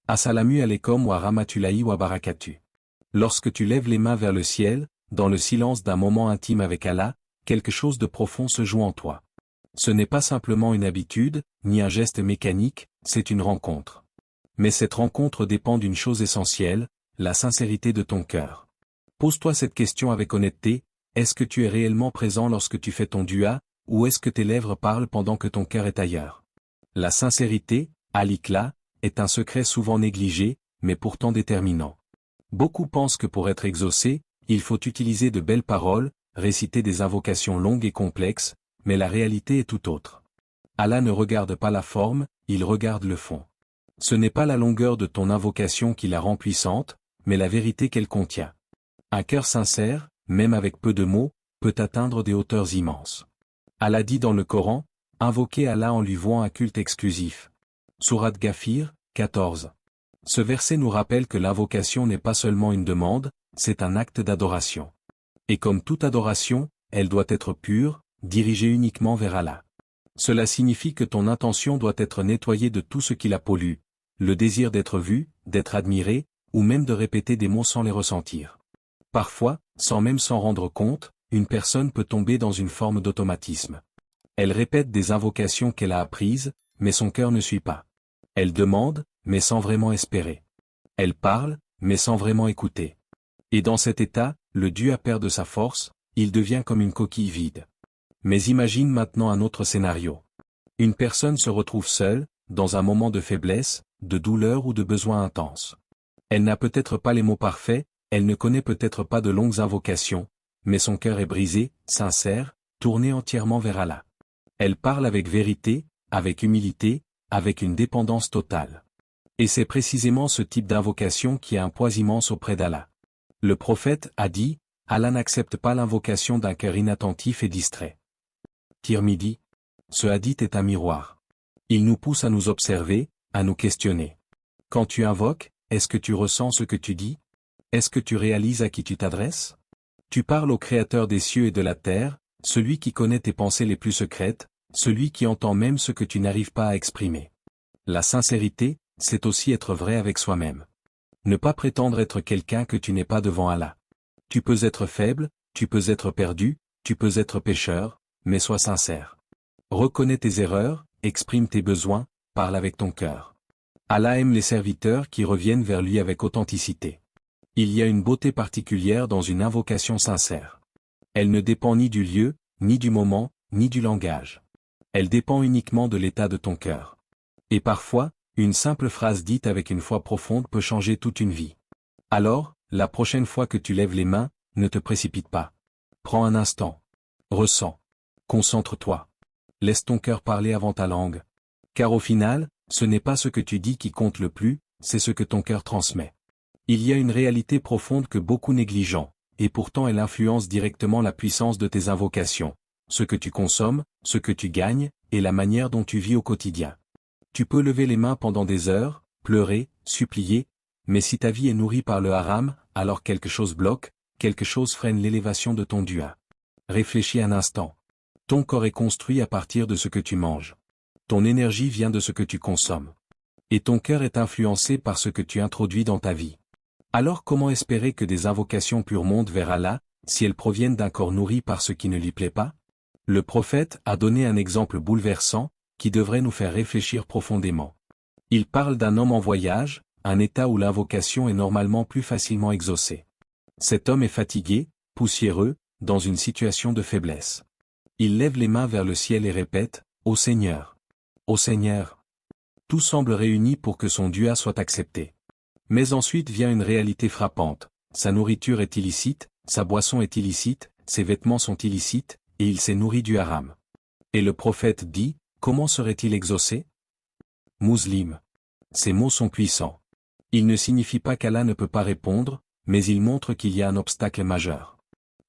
Assalamu alaikum wa rahmatullahi wa barakatuh. Lorsque tu lèves les mains vers le ciel, dans le silence d'un moment intime avec Allah, quelque chose de profond se joue en toi. Ce n'est pas simplement une habitude, ni un geste mécanique, c'est une rencontre. Mais cette rencontre dépend d'une chose essentielle, la sincérité de ton cœur. Pose-toi cette question avec honnêteté, est-ce que tu es réellement présent lorsque tu fais ton dua, ou est-ce que tes lèvres parlent pendant que ton cœur est ailleurs? La sincérité, al-ikhlas, est un secret souvent négligé, mais pourtant déterminant. Beaucoup pensent que pour être exaucé, il faut utiliser de belles paroles, réciter des invocations longues et complexes, mais la réalité est tout autre. Allah ne regarde pas la forme, il regarde le fond. Ce n'est pas la longueur de ton invocation qui la rend puissante, mais la vérité qu'elle contient. Un cœur sincère, même avec peu de mots, peut atteindre des hauteurs immenses. Allah dit dans le Coran, invoquez Allah en lui vouant un culte exclusif. Sourate Ghafir, 14. Ce verset nous rappelle que l'invocation n'est pas seulement une demande, c'est un acte d'adoration. Et comme toute adoration, elle doit être pure, dirigée uniquement vers Allah. Cela signifie que ton intention doit être nettoyée de tout ce qui la pollue, le désir d'être vu, d'être admiré, ou même de répéter des mots sans les ressentir. Parfois, sans même s'en rendre compte, une personne peut tomber dans une forme d'automatisme. Elle répète des invocations qu'elle a apprises, mais son cœur ne suit pas. Elle demande, mais sans vraiment espérer. Elle parle, mais sans vraiment écouter. Et dans cet état, le dua perd de sa force, il devient comme une coquille vide. Mais imagine maintenant un autre scénario. Une personne se retrouve seule, dans un moment de faiblesse, de douleur ou de besoin intense. Elle n'a peut-être pas les mots parfaits, elle ne connaît peut-être pas de longues invocations, mais son cœur est brisé, sincère, tourné entièrement vers Allah. Elle parle avec vérité, avec humilité, avec une dépendance totale. Et c'est précisément ce type d'invocation qui a un poids immense auprès d'Allah. Le prophète a dit, Allah n'accepte pas l'invocation d'un cœur inattentif et distrait. Tirmidhi. Ce hadith est un miroir. Il nous pousse à nous observer, à nous questionner. Quand tu invoques, est-ce que tu ressens ce que tu dis? Est-ce que tu réalises à qui tu t'adresses? Tu parles au Créateur des cieux et de la terre, celui qui connaît tes pensées les plus secrètes, celui qui entend même ce que tu n'arrives pas à exprimer. La sincérité, c'est aussi être vrai avec soi-même. Ne pas prétendre être quelqu'un que tu n'es pas devant Allah. Tu peux être faible, tu peux être perdu, tu peux être pécheur, mais sois sincère. Reconnais tes erreurs, exprime tes besoins, parle avec ton cœur. Allah aime les serviteurs qui reviennent vers lui avec authenticité. Il y a une beauté particulière dans une invocation sincère. Elle ne dépend ni du lieu, ni du moment, ni du langage. Elle dépend uniquement de l'état de ton cœur. Et parfois, une simple phrase dite avec une foi profonde peut changer toute une vie. Alors, la prochaine fois que tu lèves les mains, ne te précipite pas. Prends un instant. Ressens. Concentre-toi. Laisse ton cœur parler avant ta langue. Car au final, ce n'est pas ce que tu dis qui compte le plus, c'est ce que ton cœur transmet. Il y a une réalité profonde que beaucoup négligent, et pourtant elle influence directement la puissance de tes invocations, ce que tu consommes, ce que tu gagnes, et la manière dont tu vis au quotidien. Tu peux lever les mains pendant des heures, pleurer, supplier, mais si ta vie est nourrie par le haram, alors quelque chose bloque, quelque chose freine l'élévation de ton dua. Réfléchis un instant. Ton corps est construit à partir de ce que tu manges. Ton énergie vient de ce que tu consommes. Et ton cœur est influencé par ce que tu introduis dans ta vie. Alors comment espérer que des invocations pures montent vers Allah, si elles proviennent d'un corps nourri par ce qui ne lui plaît pas? Le prophète a donné un exemple bouleversant, qui devrait nous faire réfléchir profondément. Il parle d'un homme en voyage, un état où l'invocation est normalement plus facilement exaucée. Cet homme est fatigué, poussiéreux, dans une situation de faiblesse. Il lève les mains vers le ciel et répète, « Ô Seigneur! Ô Seigneur !» Tout semble réuni pour que son dua soit accepté. Mais ensuite vient une réalité frappante, sa nourriture est illicite, sa boisson est illicite, ses vêtements sont illicites, et il s'est nourri du haram. Et le prophète dit, comment serait-il exaucé? Muslim. Ces mots sont puissants. Ils ne signifient pas qu'Allah ne peut pas répondre, mais ils montrent qu'il y a un obstacle majeur.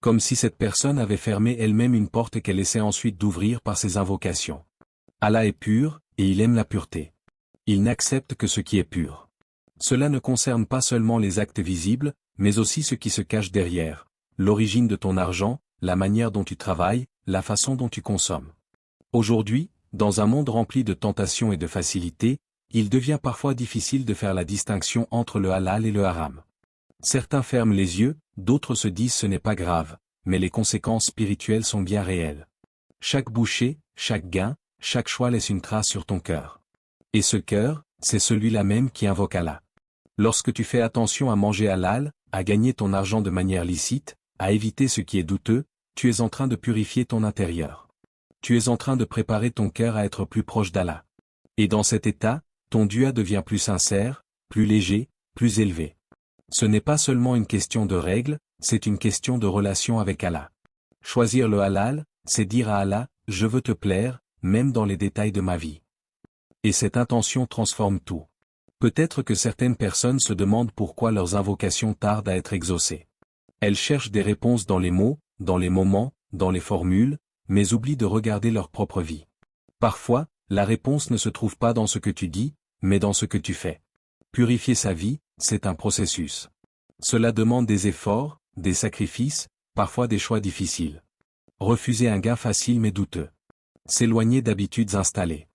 Comme si cette personne avait fermé elle-même une porte qu'elle essaie ensuite d'ouvrir par ses invocations. Allah est pur, et il aime la pureté. Il n'accepte que ce qui est pur. Cela ne concerne pas seulement les actes visibles, mais aussi ce qui se cache derrière, l'origine de ton argent, la manière dont tu travailles, la façon dont tu consommes. Aujourd'hui, dans un monde rempli de tentations et de facilités, il devient parfois difficile de faire la distinction entre le halal et le haram. Certains ferment les yeux, d'autres se disent ce n'est pas grave, mais les conséquences spirituelles sont bien réelles. Chaque bouchée, chaque gain, chaque choix laisse une trace sur ton cœur. Et ce cœur, c'est celui-là même qui invoque Allah. Lorsque tu fais attention à manger halal, à gagner ton argent de manière licite, à éviter ce qui est douteux, tu es en train de purifier ton intérieur. Tu es en train de préparer ton cœur à être plus proche d'Allah. Et dans cet état, ton dua devient plus sincère, plus léger, plus élevé. Ce n'est pas seulement une question de règles, c'est une question de relation avec Allah. Choisir le halal, c'est dire à Allah, je veux te plaire, même dans les détails de ma vie. Et cette intention transforme tout. Peut-être que certaines personnes se demandent pourquoi leurs invocations tardent à être exaucées. Elles cherchent des réponses dans les mots, dans les moments, dans les formules, mais oublient de regarder leur propre vie. Parfois, la réponse ne se trouve pas dans ce que tu dis, mais dans ce que tu fais. Purifier sa vie, c'est un processus. Cela demande des efforts, des sacrifices, parfois des choix difficiles. Refuser un gain facile mais douteux. S'éloigner d'habitudes installées.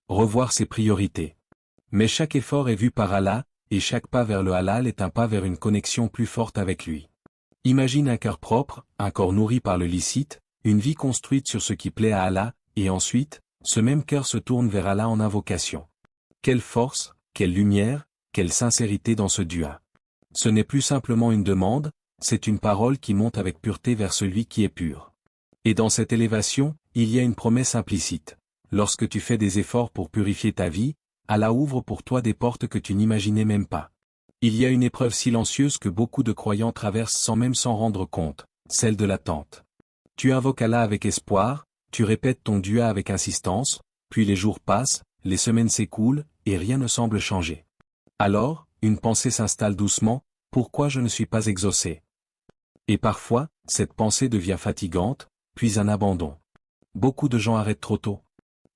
Revoir ses priorités. Mais chaque effort est vu par Allah, et chaque pas vers le halal est un pas vers une connexion plus forte avec lui. Imagine un cœur propre, un corps nourri par le licite, une vie construite sur ce qui plaît à Allah, et ensuite, ce même cœur se tourne vers Allah en invocation. Quelle force, quelle lumière, quelle sincérité dans ce dua. Ce n'est plus simplement une demande, c'est une parole qui monte avec pureté vers celui qui est pur. Et dans cette élévation, il y a une promesse implicite. Lorsque tu fais des efforts pour purifier ta vie, Allah ouvre pour toi des portes que tu n'imaginais même pas. Il y a une épreuve silencieuse que beaucoup de croyants traversent sans même s'en rendre compte, celle de l'attente. Tu invoques Allah avec espoir, tu répètes ton dua avec insistance, puis les jours passent, les semaines s'écoulent, et rien ne semble changer. Alors, une pensée s'installe doucement, pourquoi je ne suis pas exaucé? Et parfois, cette pensée devient fatigante, puis un abandon. Beaucoup de gens arrêtent trop tôt.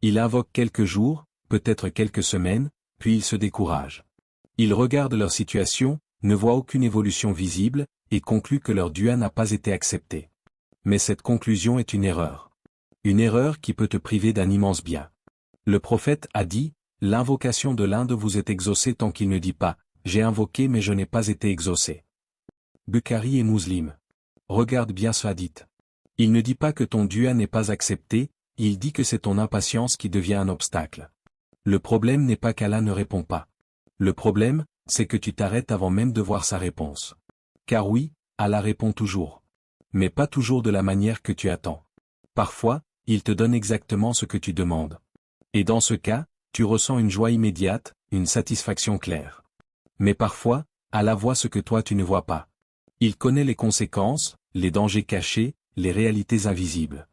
Ils invoquent quelques jours, peut-être quelques semaines, puis ils se découragent. Ils regardent leur situation, ne voient aucune évolution visible, et concluent que leur dua n'a pas été accepté. Mais cette conclusion est une erreur. Une erreur qui peut te priver d'un immense bien. Le prophète a dit, l'invocation de l'un de vous est exaucée tant qu'il ne dit pas, j'ai invoqué mais je n'ai pas été exaucé. Bukhari et Muslim. Regarde bien ce hadith. Il ne dit pas que ton dua n'est pas accepté, il dit que c'est ton impatience qui devient un obstacle. Le problème n'est pas qu'Allah ne répond pas. Le problème, c'est que tu t'arrêtes avant même de voir sa réponse. Car oui, Allah répond toujours. Mais pas toujours de la manière que tu attends. Parfois, il te donne exactement ce que tu demandes. Et dans ce cas, tu ressens une joie immédiate, une satisfaction claire. Mais parfois, Allah voit ce que toi tu ne vois pas. Il connaît les conséquences, les dangers cachés, les réalités invisibles.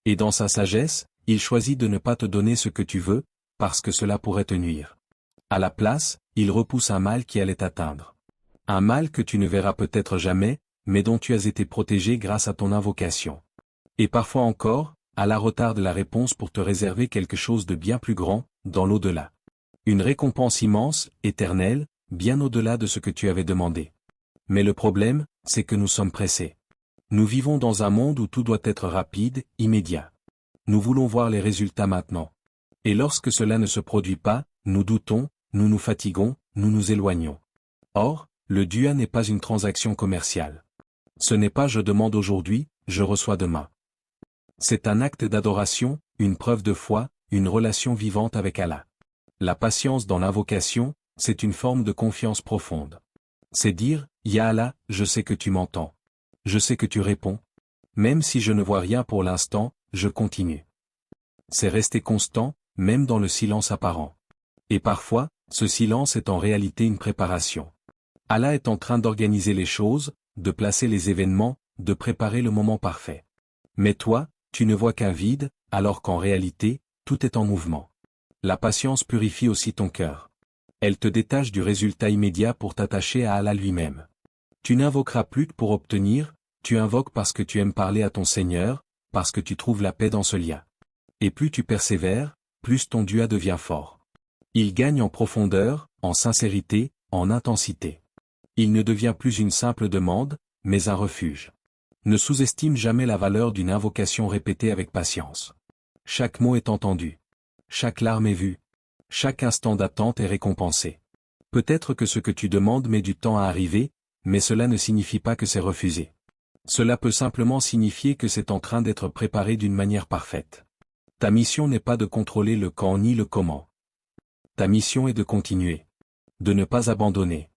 Et dans sa sagesse, il choisit de ne pas te donner ce que tu veux, parce que cela pourrait te nuire. À la place, il repousse un mal qui allait t'atteindre. Un mal que tu ne verras peut-être jamais, mais dont tu as été protégé grâce à ton invocation. Et parfois encore, Allah retarde la réponse pour te réserver quelque chose de bien plus grand, dans l'au-delà. Une récompense immense, éternelle, bien au-delà de ce que tu avais demandé. Mais le problème, c'est que nous sommes pressés. Nous vivons dans un monde où tout doit être rapide, immédiat. Nous voulons voir les résultats maintenant. Et lorsque cela ne se produit pas, nous doutons, nous nous fatiguons, nous nous éloignons. Or, le dua n'est pas une transaction commerciale. Ce n'est pas je demande aujourd'hui, je reçois demain. C'est un acte d'adoration, une preuve de foi, une relation vivante avec Allah. La patience dans l'invocation, c'est une forme de confiance profonde. C'est dire, Ya Allah, je sais que tu m'entends. Je sais que tu réponds. Même si je ne vois rien pour l'instant, je continue. C'est rester constant, même dans le silence apparent. Et parfois, ce silence est en réalité une préparation. Allah est en train d'organiser les choses, de placer les événements, de préparer le moment parfait. Mais toi, tu ne vois qu'un vide, alors qu'en réalité, tout est en mouvement. La patience purifie aussi ton cœur. Elle te détache du résultat immédiat pour t'attacher à Allah lui-même. Tu n'invoqueras plus pour obtenir, tu invoques parce que tu aimes parler à ton Seigneur, parce que tu trouves la paix dans ce lien. Et plus tu persévères, plus ton dua devient fort. Il gagne en profondeur, en sincérité, en intensité. Il ne devient plus une simple demande, mais un refuge. Ne sous-estime jamais la valeur d'une invocation répétée avec patience. Chaque mot est entendu. Chaque larme est vue. chaque instant d'attente est récompensé. Peut-être que ce que tu demandes met du temps à arriver, mais cela ne signifie pas que c'est refusé. Cela peut simplement signifier que c'est en train d'être préparé d'une manière parfaite. Ta mission n'est pas de contrôler le quand ni le comment. Ta mission est de continuer. De ne pas abandonner.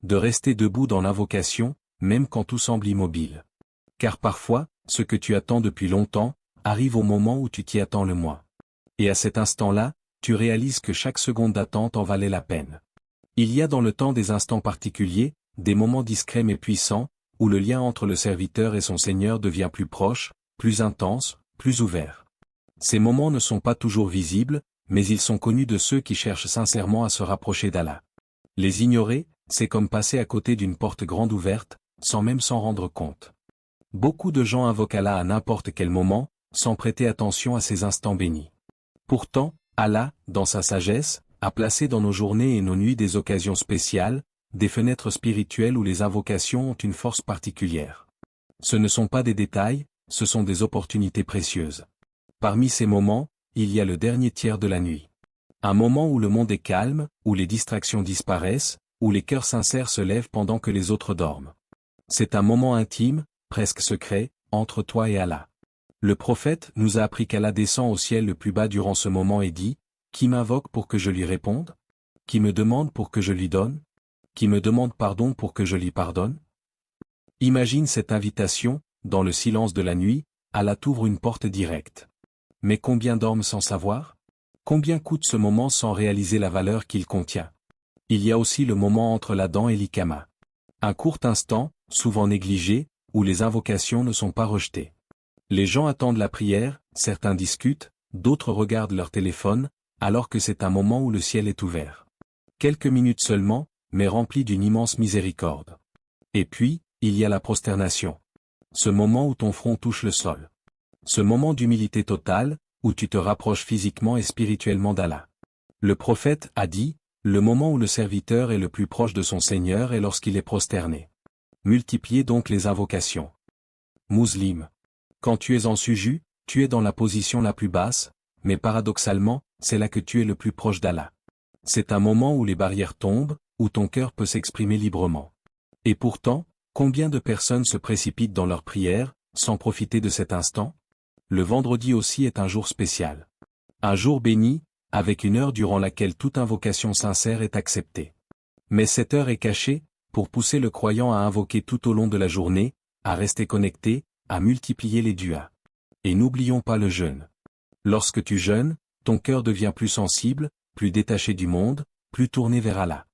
De rester debout dans l'invocation, même quand tout semble immobile. Car parfois, ce que tu attends depuis longtemps, arrive au moment où tu t'y attends le moins. Et à cet instant-là, tu réalises que chaque seconde d'attente en valait la peine. Il y a dans le temps des instants particuliers, des moments discrets mais puissants, où le lien entre le serviteur et son Seigneur devient plus proche, plus intense, plus ouvert. Ces moments ne sont pas toujours visibles, mais ils sont connus de ceux qui cherchent sincèrement à se rapprocher d'Allah. Les ignorer, c'est comme passer à côté d'une porte grande ouverte, sans même s'en rendre compte. Beaucoup de gens invoquent Allah à n'importe quel moment, sans prêter attention à ces instants bénis. Pourtant, Allah, dans sa sagesse, a placé dans nos journées et nos nuits des occasions spéciales, des fenêtres spirituelles où les invocations ont une force particulière. Ce ne sont pas des détails, ce sont des opportunités précieuses. Parmi ces moments, il y a le dernier tiers de la nuit. Un moment où le monde est calme, où les distractions disparaissent, où les cœurs sincères se lèvent pendant que les autres dorment. C'est un moment intime, presque secret, entre toi et Allah. Le prophète nous a appris qu'Allah descend au ciel le plus bas durant ce moment et dit « Qui m'invoque pour que je lui réponde? Qui me demande pour que je lui donne? Qui me demande pardon pour que je lui pardonne ?» Imagine cette invitation, dans le silence de la nuit, Allah t'ouvre une porte directe. Mais combien dorment sans savoir? Combien coûte ce moment sans réaliser la valeur qu'il contient? Il y a aussi le moment entre l'Adhan et l'Iqama. Un court instant, souvent négligé, où les invocations ne sont pas rejetées. Les gens attendent la prière, certains discutent, d'autres regardent leur téléphone, alors que c'est un moment où le ciel est ouvert. Quelques minutes seulement, mais remplies d'une immense miséricorde. Et puis, il y a la prosternation. Ce moment où ton front touche le sol. Ce moment d'humilité totale, où tu te rapproches physiquement et spirituellement d'Allah. Le prophète a dit, le moment où le serviteur est le plus proche de son Seigneur est lorsqu'il est prosterné. Multipliez donc les invocations. Musulman. Quand tu es en sujud, tu es dans la position la plus basse, mais paradoxalement, c'est là que tu es le plus proche d'Allah. C'est un moment où les barrières tombent, où ton cœur peut s'exprimer librement. Et pourtant, combien de personnes se précipitent dans leur prière, sans profiter de cet instant? Le vendredi aussi est un jour spécial. Un jour béni, avec une heure durant laquelle toute invocation sincère est acceptée. Mais cette heure est cachée, pour pousser le croyant à invoquer tout au long de la journée, à rester connecté, à multiplier les duas. Et n'oublions pas le jeûne. Lorsque tu jeûnes, ton cœur devient plus sensible, plus détaché du monde, plus tourné vers Allah.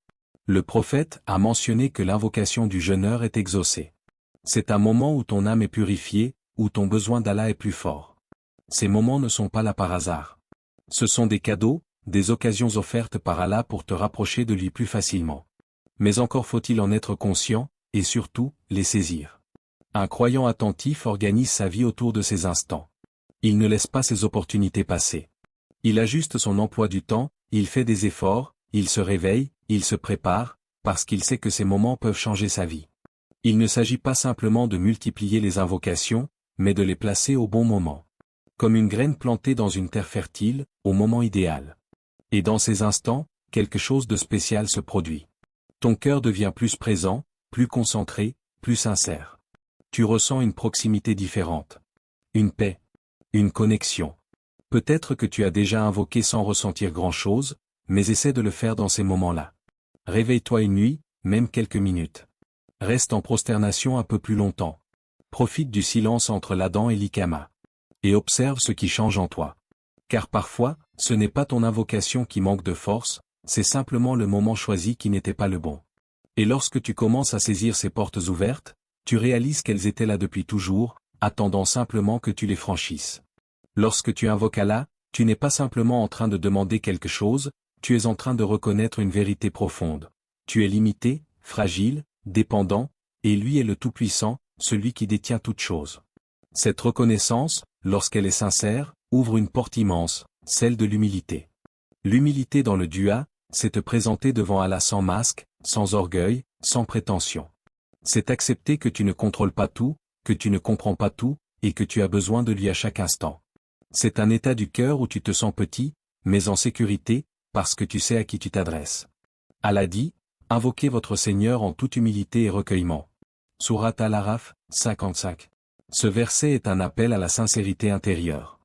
Le prophète a mentionné que l'invocation du jeûneur est exaucée. C'est un moment où ton âme est purifiée, où ton besoin d'Allah est plus fort. Ces moments ne sont pas là par hasard. Ce sont des cadeaux, des occasions offertes par Allah pour te rapprocher de lui plus facilement. Mais encore faut-il en être conscient, et surtout, les saisir. Un croyant attentif organise sa vie autour de ces instants. Il ne laisse pas ces opportunités passer. Il ajuste son emploi du temps, il fait des efforts, il se réveille, il se prépare, parce qu'il sait que ces moments peuvent changer sa vie. Il ne s'agit pas simplement de multiplier les invocations, mais de les placer au bon moment. Comme une graine plantée dans une terre fertile, au moment idéal. Et dans ces instants, quelque chose de spécial se produit. Ton cœur devient plus présent, plus concentré, plus sincère. Tu ressens une proximité différente. Une paix. Une connexion. Peut-être que tu as déjà invoqué sans ressentir grand-chose, mais essaie de le faire dans ces moments-là. Réveille-toi une nuit, même quelques minutes. Reste en prosternation un peu plus longtemps. Profite du silence entre l'Adhan et l'Iqama. Et observe ce qui change en toi. Car parfois, ce n'est pas ton invocation qui manque de force, c'est simplement le moment choisi qui n'était pas le bon. Et lorsque tu commences à saisir ces portes ouvertes, tu réalises qu'elles étaient là depuis toujours, attendant simplement que tu les franchisses. Lorsque tu invoques Allah, tu n'es pas simplement en train de demander quelque chose, tu es en train de reconnaître une vérité profonde. Tu es limité, fragile, dépendant, et lui est le Tout-Puissant, celui qui détient toutes choses. Cette reconnaissance, lorsqu'elle est sincère, ouvre une porte immense, celle de l'humilité. L'humilité dans le dua, c'est te présenter devant Allah sans masque, sans orgueil, sans prétention. C'est accepter que tu ne contrôles pas tout, que tu ne comprends pas tout, et que tu as besoin de lui à chaque instant. C'est un état du cœur où tu te sens petit, mais en sécurité, parce que tu sais à qui tu t'adresses. Allah dit, invoquez votre Seigneur en toute humilité et recueillement. Sourate Al-Araf, 55. Ce verset est un appel à la sincérité intérieure.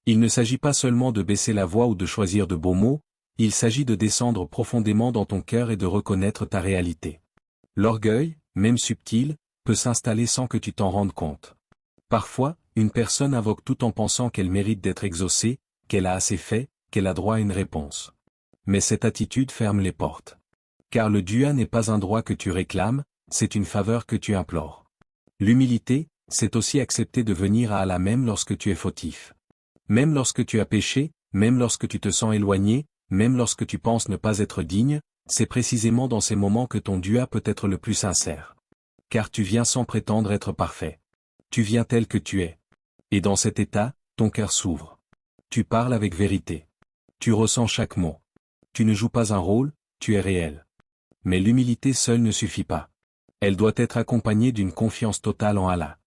Il ne s'agit pas seulement de baisser la voix ou de choisir de beaux mots, il s'agit de descendre profondément dans ton cœur et de reconnaître ta réalité. L'orgueil, même subtil, peut s'installer sans que tu t'en rendes compte. Parfois, une personne invoque tout en pensant qu'elle mérite d'être exaucée, qu'elle a assez fait, qu'elle a droit à une réponse. Mais cette attitude ferme les portes. Car le dua n'est pas un droit que tu réclames, c'est une faveur que tu implores. L'humilité, c'est aussi accepter de venir à Allah même lorsque tu es fautif. Même lorsque tu as péché, même lorsque tu te sens éloigné, même lorsque tu penses ne pas être digne, c'est précisément dans ces moments que ton dua peut être le plus sincère. Car tu viens sans prétendre être parfait. Tu viens tel que tu es. Et dans cet état, ton cœur s'ouvre. Tu parles avec vérité. Tu ressens chaque mot. Tu ne joues pas un rôle, tu es réel. Mais l'humilité seule ne suffit pas. Elle doit être accompagnée d'une confiance totale en Allah.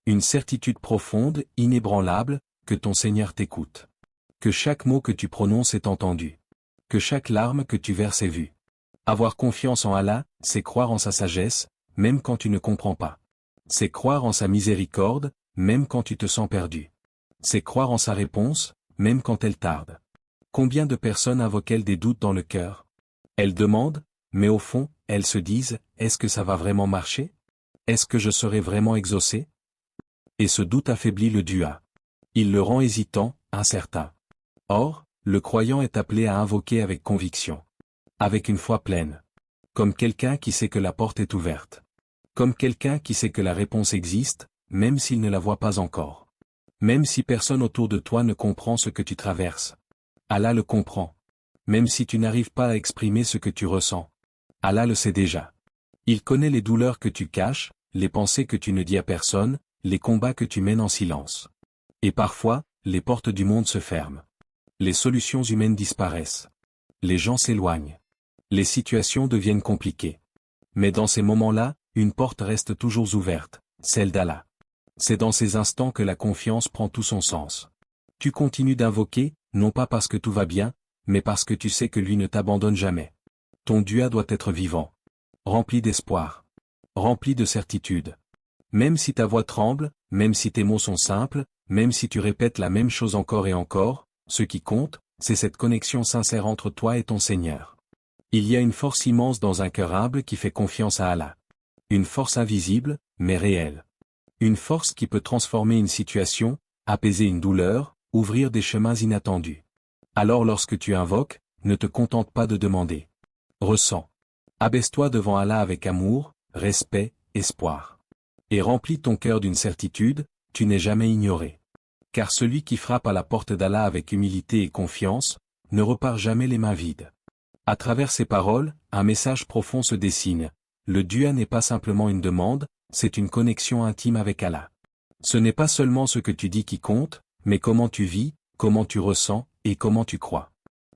Une certitude profonde, inébranlable, que ton Seigneur t'écoute. Que chaque mot que tu prononces est entendu. Que chaque larme que tu verses est vue. Avoir confiance en Allah, c'est croire en sa sagesse, même quand tu ne comprends pas. C'est croire en sa miséricorde, même quand tu te sens perdu. C'est croire en sa réponse, même quand elle tarde. Combien de personnes invoquent-elles des doutes dans le cœur? Elles demandent, mais au fond, elles se disent, est-ce que ça va vraiment marcher? Est-ce que je serai vraiment exaucé? Et ce doute affaiblit le dua. Il le rend hésitant, incertain. Or, le croyant est appelé à invoquer avec conviction. Avec une foi pleine. Comme quelqu'un qui sait que la porte est ouverte. Comme quelqu'un qui sait que la réponse existe, même s'il ne la voit pas encore. Même si personne autour de toi ne comprend ce que tu traverses. Allah le comprend. Même si tu n'arrives pas à exprimer ce que tu ressens. Allah le sait déjà. Il connaît les douleurs que tu caches, les pensées que tu ne dis à personne, les combats que tu mènes en silence. Et parfois, les portes du monde se ferment. Les solutions humaines disparaissent. Les gens s'éloignent. Les situations deviennent compliquées. Mais dans ces moments-là, une porte reste toujours ouverte, celle d'Allah. C'est dans ces instants que la confiance prend tout son sens. Tu continues d'invoquer, non pas parce que tout va bien, mais parce que tu sais que lui ne t'abandonne jamais. Ton dua doit être vivant. Rempli d'espoir. Rempli de certitude. Même si ta voix tremble, même si tes mots sont simples, même si tu répètes la même chose encore et encore, ce qui compte, c'est cette connexion sincère entre toi et ton Seigneur. Il y a une force immense dans un cœur humble qui fait confiance à Allah. Une force invisible, mais réelle. Une force qui peut transformer une situation, apaiser une douleur, ouvrir des chemins inattendus. Alors lorsque tu invoques, ne te contente pas de demander. Ressens. Abaisse-toi devant Allah avec amour, respect, espoir. Et remplis ton cœur d'une certitude, tu n'es jamais ignoré. Car celui qui frappe à la porte d'Allah avec humilité et confiance, ne repart jamais les mains vides. À travers ces paroles, un message profond se dessine. Le dua n'est pas simplement une demande, c'est une connexion intime avec Allah. Ce n'est pas seulement ce que tu dis qui compte, mais comment tu vis, comment tu ressens, et comment tu crois.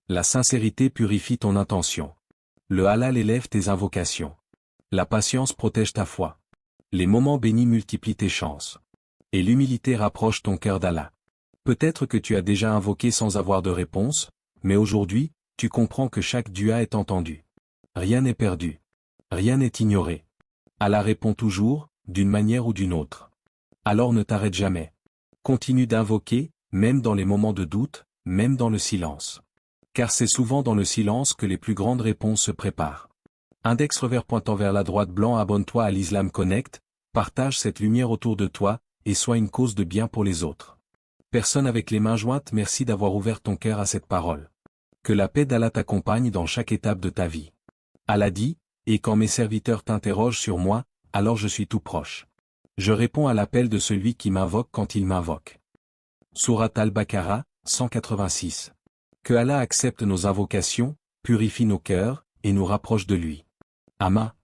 La sincérité purifie ton intention. Le halal élève tes invocations. La patience protège ta foi. Les moments bénis multiplient tes chances. Et l'humilité rapproche ton cœur d'Allah. Peut-être que tu as déjà invoqué sans avoir de réponse, mais aujourd'hui, tu comprends que chaque dua est entendu. Rien n'est perdu. Rien n'est ignoré. Allah répond toujours, d'une manière ou d'une autre. Alors ne t'arrête jamais. Continue d'invoquer, même dans les moments de doute, même dans le silence. Car c'est souvent dans le silence que les plus grandes réponses se préparent. Index revers pointant vers la droite blanc. Abonne-toi à l'Islam Connect, partage cette lumière autour de toi, et sois une cause de bien pour les autres. Personne avec les mains jointes, merci d'avoir ouvert ton cœur à cette parole. Que la paix d'Allah t'accompagne dans chaque étape de ta vie. Allah dit, et quand mes serviteurs t'interrogent sur moi, alors je suis tout proche. Je réponds à l'appel de celui qui m'invoque quand il m'invoque. Sourate Al-Baqarah, 186. Que Allah accepte nos invocations, purifie nos cœurs, et nous rapproche de lui. Amma.